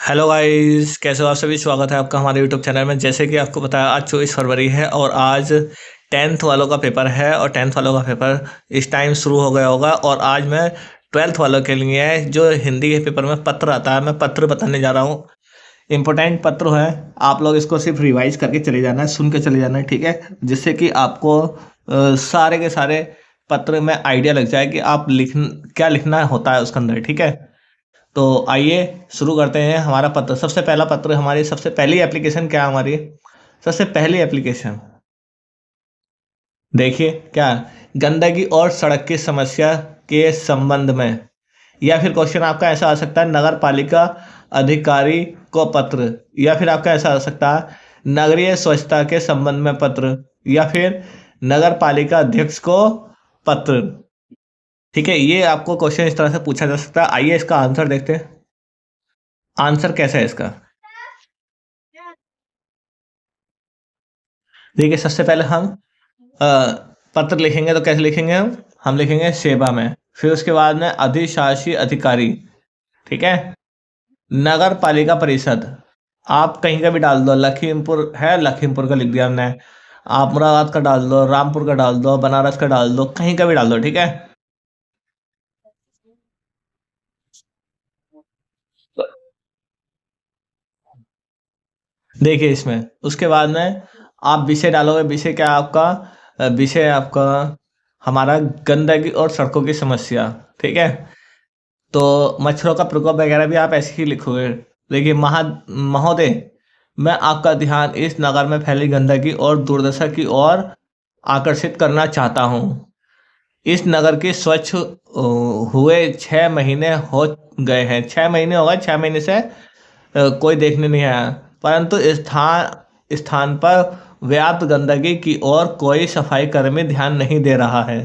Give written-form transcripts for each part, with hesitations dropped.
Hello guys, कैसे हो आप सभी। स्वागत है आपका हमारे यूट्यूब चैनल में। जैसे कि आपको पता है, आज 24 फरवरी है और आज टेंथ वालों का पेपर है और टेंथ वालों का पेपर इस टाइम शुरू हो गया होगा। और आज मैं ट्वेल्थ वालों के लिए जो हिंदी के पेपर में पत्र आता है, मैं पत्र बताने जा रहा हूँ। इम्पोर्टेंट पत्र है। आप लोग इसको सिर्फ रिवाइज करके चले जाना है, सुन के चले जाना है, ठीक है। जिससे कि आपको सारे के सारे पत्र में आइडिया लग जाए कि आप क्या लिखना होता है उसके अंदर, ठीक है। तो आइए शुरू करते हैं हमारा पत्र। सबसे पहला पत्र, हमारी सबसे पहली एप्लीकेशन क्या है हमारी। सबसे पहली एप्लीकेशन देखिए क्या है? गंदगी और सड़क की समस्या के संबंध में। या फिर क्वेश्चन आपका ऐसा आ सकता है, नगर पालिका अधिकारी को पत्र। या फिर आपका ऐसा आ सकता है, नगरीय स्वच्छता के संबंध में पत्र। या फिर नगर पालिका अध्यक्ष को पत्र। ठीक है, ये आपको क्वेश्चन इस तरह से पूछा जा सकता है। आइए इसका आंसर देखते हैं। आंसर कैसा है इसका। देखिए, सबसे पहले हम अ, पत्र लिखेंगे तो कैसे लिखेंगे हम लिखेंगे सेवा में। फिर उसके बाद में अधिशासी अधिकारी, ठीक है। नगर पालिका परिषद, आप कहीं का भी डाल दो। लखीमपुर है, लखीमपुर का लिख दिया हमने। आप मुरादाबाद का डाल दो, रामपुर का डाल दो, बनारस का डाल दो, कहीं का भी डाल दो, ठीक है। तो देखिए इसमें उसके बाद में आप विषय डालोगे। विषय क्या है आपका? विषय आपका हमारा गंदगी और सड़कों की समस्या, ठीक है। तो मच्छरों का प्रकोप वगैरह भी आप ऐसे ही लिखोगे। देखिए, महोदय, मैं आपका ध्यान इस नगर में फैली गंदगी और दुर्दशा की ओर आकर्षित करना चाहता हूँ। इस नगर की स्वच्छ हुए 6 महीने हो गए हैं। 6 महीने हो गए, 6 महीने से कोई देखने नहीं आया। परंतु स्थान स्थान पर व्याप्त गंदगी की ओर कोई सफाई कर्मी ध्यान नहीं दे रहा है।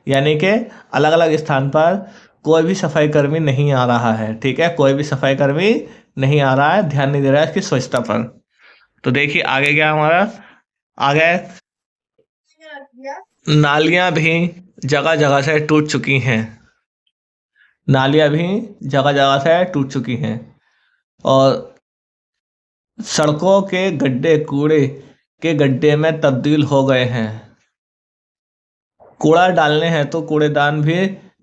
यानी कि अलग अलग स्थान पर कोई भी सफाई कर्मी नहीं आ रहा है, ठीक है। कोई भी सफाई कर्मी नहीं आ रहा है, ध्यान नहीं दे रहा है इसकी स्वच्छता पर। तो देखिए आगे क्या हमारा। आगे, नालियां भी जगह जगह से टूट चुकी हैं। नालियां भी जगह जगह से टूट चुकी हैं। और सड़कों के गड्ढे कूड़े के गड्ढे में तब्दील हो गए हैं। कूड़ा डालने हैं तो कूड़ेदान भी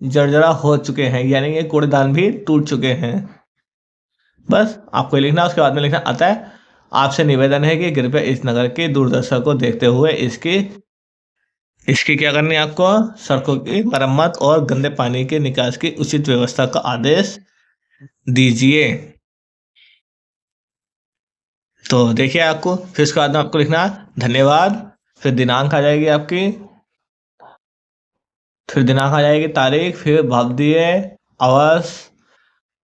जर्जरा हो चुके हैं, यानी कि कूड़ेदान भी टूट चुके हैं। बस आपको ये लिखना है। उसके बाद में लिखना आता है, आपसे निवेदन है कि कृपया इस नगर की दुर्दशा को देखते हुए इसकी इसकी क्या करनी है आपको, सड़कों की मरम्मत और गंदे पानी के निकास की उचित व्यवस्था का आदेश दीजिए। तो देखिए आपको, फिर उसके बाद में आपको लिखना है, धन्यवाद। फिर दिनांक आ जाएगी आपकी। फिर दिनांक आ जाएगी, तारीख। फिर भवदीय आवास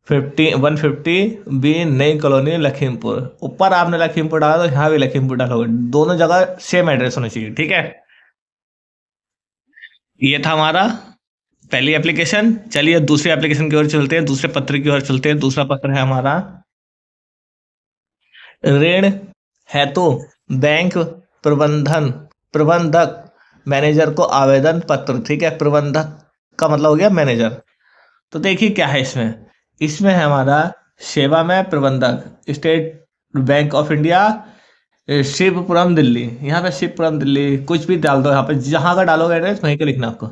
150 बी, नई कॉलोनी, लखीमपुर। ऊपर आपने लखीमपुर डाला तो यहाँ भी लखीमपुर डालोगे। दोनों जगह सेम एड्रेस होना चाहिए, ठीक है। ये था हमारा पहली एप्लीकेशन। चलिए दूसरी एप्लीकेशन की ओर चलते हैं, दूसरे पत्र की ओर चलते हैं। दूसरा पत्र है हमारा, ऋण हेतु बैंक प्रबंधन प्रबंधक मैनेजर को आवेदन पत्र, ठीक है। प्रबंधक का मतलब हो गया मैनेजर। तो देखिए क्या है इसमें। इसमें है हमारा सेवा में प्रबंधक, state bank of India, Shivpuram Delhi. यहाँ पे शिवपुरम दिल्ली कुछ भी डाल दो। यहाँ पे जहाँ का डालोगे एड्रेस वहीं का लिखना आपको।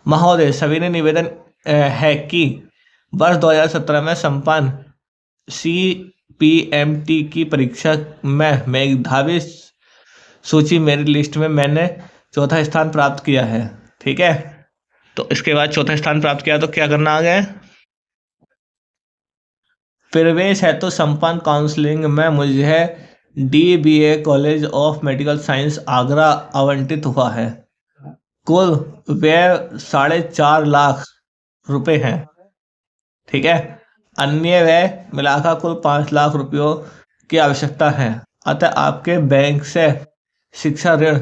महोदय, सभी ने निवेदन है कि वर्ष 2017 में संपन्न CPMT की परीक्षा में मेधावी सूची मेरी लिस्ट में मैंने चौथा स्थान प्राप्त किया है, ठीक है। तो इसके बाद चौथा स्थान प्राप्त किया तो क्या करना आगे। प्रवेश है तो संपन्न काउंसलिंग में मुझे DBA college of medical science Agra आवंटित हुआ है। कुल व्यय 4.5 लाख रुपए हैं, ठीक है। अन्य व्यय मिलाकर कुल 5 लाख रुपयों की आवश्यकता है। अतः आपके बैंक से शिक्षा ऋण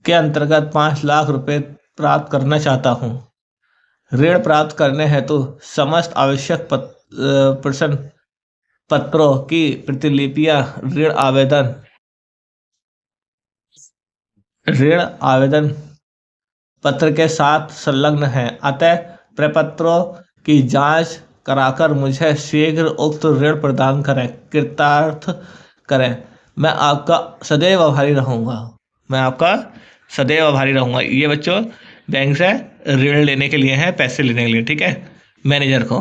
के अंतर्गत 5 लाख रुपए प्राप्त करना चाहता हूँ। ऋण प्राप्त करने हेतु समस्त आवश्यक प्रश्न पत्रों की प्रतिलिपियां ऋण आवेदन पत्र के साथ संलग्न है। अतः प्रपत्रों की जांच कराकर मुझे शीघ्र उक्त ऋण प्रदान करें, कृतार्थ करें। मैं आपका सदैव आभारी रहूंगा। मैं आपका सदैव आभारी रहूंगा। ये बच्चों बैंक से ऋण लेने के लिए है, पैसे लेने के लिए, ठीक है, मैनेजर को।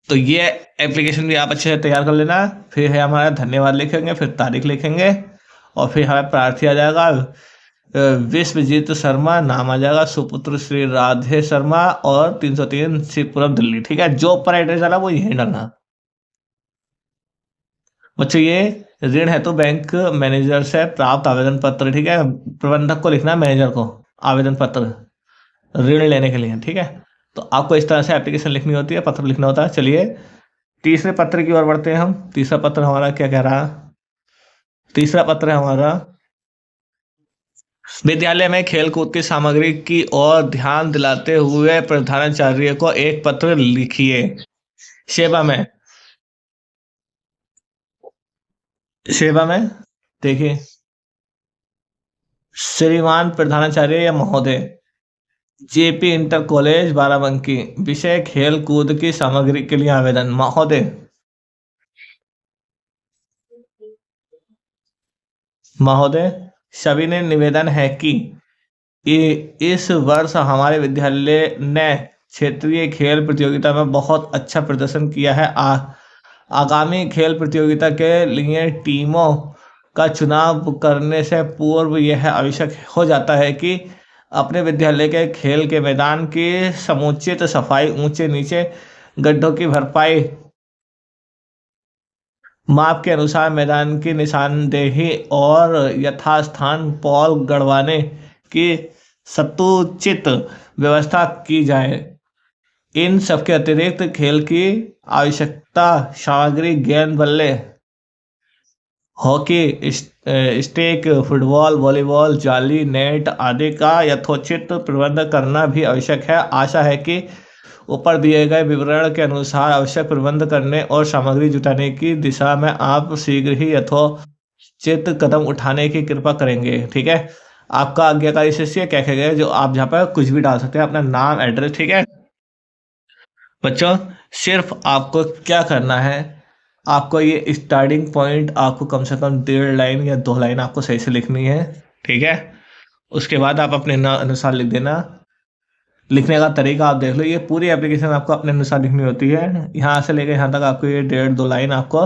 तो ये एप्लीकेशन भी आप अच्छे से तैयार कर लेना। फिर है हमारा धन्यवाद लिखेंगे, फिर तारीख लिखेंगे, और फिर हमें प्रार्थी आ जाएगा, विश्वजीत शर्मा नाम आ जाएगा, सुपुत्र श्री राधे शर्मा, और 303 शिवपुरम दिल्ली, ठीक है। जो ऊपर एड्रेस डाला वो यही डालना। बच्चों ये ऋण है तो बैंक मैनेजर से प्राप्त आवेदन पत्र, ठीक है, प्रबंधक को लिखना है, मैनेजर को आवेदन पत्र ऋण लेने के लिए, ठीक है। तो आपको इस तरह से एप्लीकेशन लिखनी होती है, पत्र लिखना होता है। चलिए तीसरे पत्र की ओर बढ़ते हैं हम। तीसरा पत्र हमारा क्या कह रहा है? तीसरा पत्र है हमारा, विद्यालय में खेलकूद की सामग्री की ओर ध्यान दिलाते हुए प्रधानाचार्य को एक पत्र लिखिए। सेवा में, सेवा में देखिए, श्रीमान प्रधानाचार्य या महोदय, जेपी इंटर कॉलेज बाराबंकी, विषय खेल कूद की सामग्री के लिए आवेदन। महोदय, महोदय सभी ने निवेदन है कि इस वर्ष हमारे विद्यालय ने क्षेत्रीय खेल प्रतियोगिता में बहुत अच्छा प्रदर्शन किया है। आगामी खेल प्रतियोगिता के लिए टीमों का चुनाव करने से पूर्व यह आवश्यक हो जाता है कि अपने विद्यालय के खेल के मैदान की समुचित सफाई, ऊंचे नीचे गड्ढों की भरपाई, माप के अनुसार मैदान की निशानदेही और यथास्थान पॉल गड़वाने की सतुचित व्यवस्था की जाए। इन सबके अतिरिक्त खेल की आवश्यकता सामग्री, गेंद, बल्ले, हॉकी स्टिक, फुटबॉल, वॉलीबॉल, जाली, नेट आदि का यथोचित प्रबंध करना भी आवश्यक है। आशा है कि ऊपर दिए गए विवरण के अनुसार आवश्यक प्रबंध करने और सामग्री जुटाने की दिशा में आप शीघ्र ही यथोचित कदम उठाने की कृपा करेंगे, ठीक है। आपका आज्ञाकारी शिष्य क्या कहेगा, जो आप जहाँ पर कुछ भी डाल सकते हैं, अपना नाम, एड्रेस, ठीक है। बच्चों सिर्फ आपको क्या करना है, आपको ये स्टार्टिंग पॉइंट आपको कम से कम 1.5 लाइन या 2 लाइन आपको सही से लिखनी है, ठीक है। उसके बाद आप अपने अनुसार लिख देना। लिखने का तरीका आप देख लो, ये पूरी एप्लीकेशन आपको अपने अनुसार लिखनी होती है। यहाँ से लेकर यहाँ तक आपको ये 1.5-2 लाइन आपको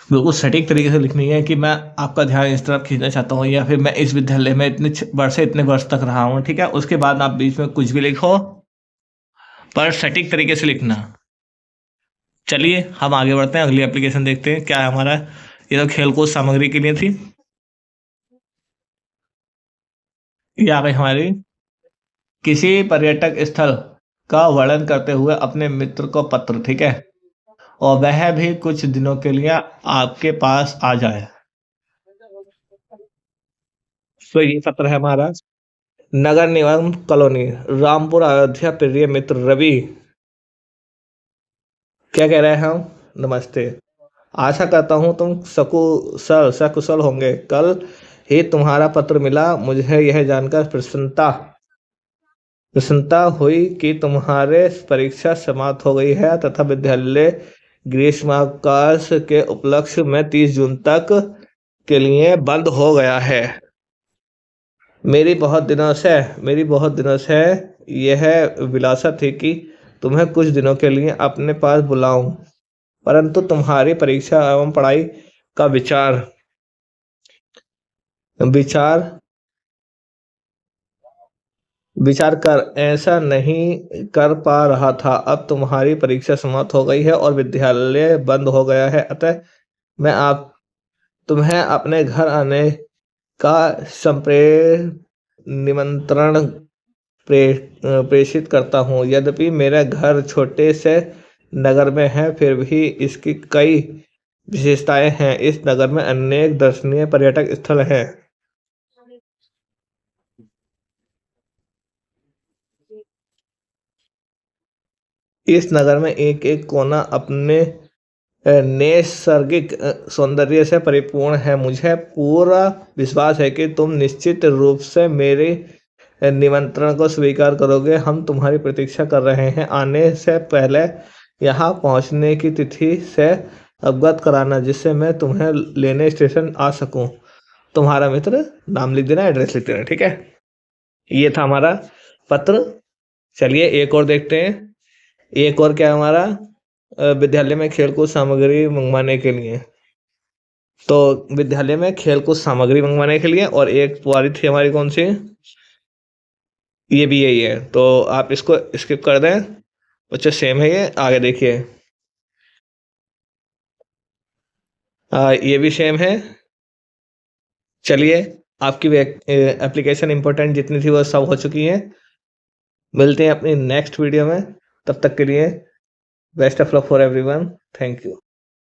बिल्कुल सटीक तरीके से लिखनी है कि मैं आपका ध्यान इस तरफ खींचना चाहता हूँ, या फिर मैं इस विद्यालय में इतने वर्ष से इतने वर्ष तक रहा हूँ, ठीक है। उसके बाद आप बीच में कुछ भी लिखो, पर सटीक तरीके से लिखना। चलिए हम आगे बढ़ते हैं, अगली एप्लीकेशन देखते हैं क्या है हमारा। ये तो खेलकूद सामग्री के लिए थी। ये आ गई हमारी, किसी पर्यटक स्थल का वर्णन करते हुए अपने मित्र को पत्र, ठीक है, और वह भी कुछ दिनों के लिए आपके पास आ जाए। तो ये पत्र है हमारा, नगर निगम कॉलोनी, रामपुर, अयोध्या, प्रिय मित्र रवि। क्या कह रहे हैं हम? नमस्ते, आशा करता हूँ तुम सकुशल होंगे। कल ही तुम्हारा पत्र मिला, मुझे यह जानकर प्रसन्नता हुई कि तुम्हारे परीक्षा समाप्त हो गई है तथा विद्यालय ग्रीष्मावकाश के उपलक्ष्य में 30 जून तक के लिए बंद हो गया है। मेरी बहुत दिनों से यह विलासा थी कि तुम्हें कुछ दिनों के लिए अपने पास बुलाऊं, परंतु तुम्हारी परीक्षा एवं पढ़ाई का विचार कर ऐसा नहीं कर पा रहा था। अब तुम्हारी परीक्षा समाप्त हो गई है और विद्यालय बंद हो गया है, अतः मैं तुम्हें अपने घर आने का निमंत्रण प्रेषित करता हूँ। यद्यपि मेरा घर छोटे से नगर में है, फिर भी इसकी कई विशेषताएं हैं। इस नगर में अनेक दर्शनीय पर्यटक स्थल हैं। इस नगर में एक एक कोना अपने नैसर्गिक सौंदर्य से परिपूर्ण है। मुझे पूरा विश्वास है कि तुम निश्चित रूप से मेरे निमंत्रण को स्वीकार करोगे। हम तुम्हारी प्रतीक्षा कर रहे हैं। आने से पहले यहाँ पहुँचने की तिथि से अवगत कराना, जिससे मैं तुम्हें लेने स्टेशन आ सकूं। तुम्हारा मित्र, नाम लिख देना, एड्रेस लिख देना, ठीक है। ये था हमारा पत्र। चलिए एक और देखते हैं। एक और क्या है हमारा, विद्यालय में खेलकूद सामग्री मंगवाने के लिए। तो विद्यालय में खेलकूद सामग्री मंगवाने के लिए, और एक वाली थी हमारी कौन सी, ये भी यही है। तो आप इसको स्किप कर दें बच्चे, सेम है ये। आगे देखिए, ये भी सेम है। चलिए, आपकी एप्लीकेशन इंपॉर्टेंट जितनी थी वो सब हो चुकी है। मिलते हैं अपनी नेक्स्ट वीडियो में, तब तक के लिए best of luck for everyone. Thank you.